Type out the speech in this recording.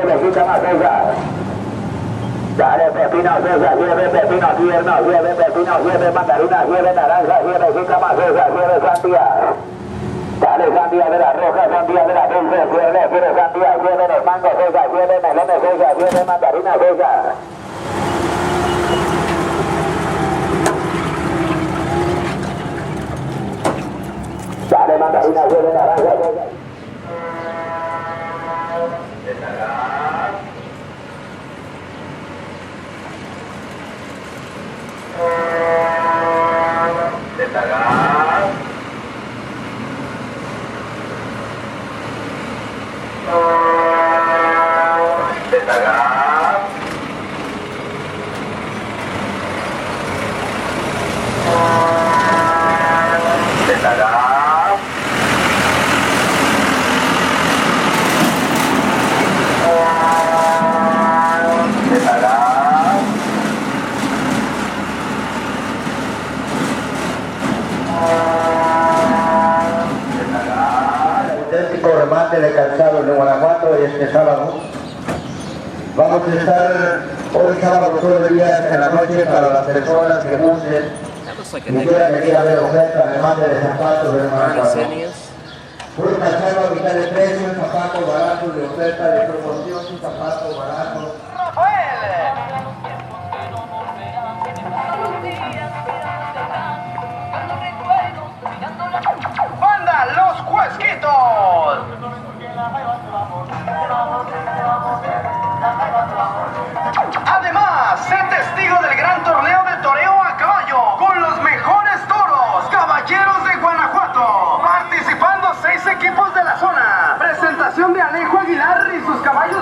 quita más César. Dale pepino César, lleve pepino tierno, lleve pepino, lleve mandarina, lleve naranja, lleve quita más César, lleve sandía. Dale sandía de la roja, sandía de la dulce, lleve sandía, lleve los mangos César, lleve melones César, lleve mandarina César. Dale mandarina, lleve naranja César. Remate de calzado de Guanajuato este sábado. Vamos a estar hoy sábado todo el día en la noche para las personas que gusten y quieran venir a ver oferta de remate de zapatos de Guanajuato. Puro calzado a mitad de precio, zapatos baratos de oferta de promoción, zapatos baratos. ¡Banda Los Cuesquitos! Además, sé testigo del gran torneo de toreo a caballo con los mejores toros, Caballeros de Guanajuato. Participando 6 equipos de la zona. Presentación de Alejo Aguilar y sus caballos.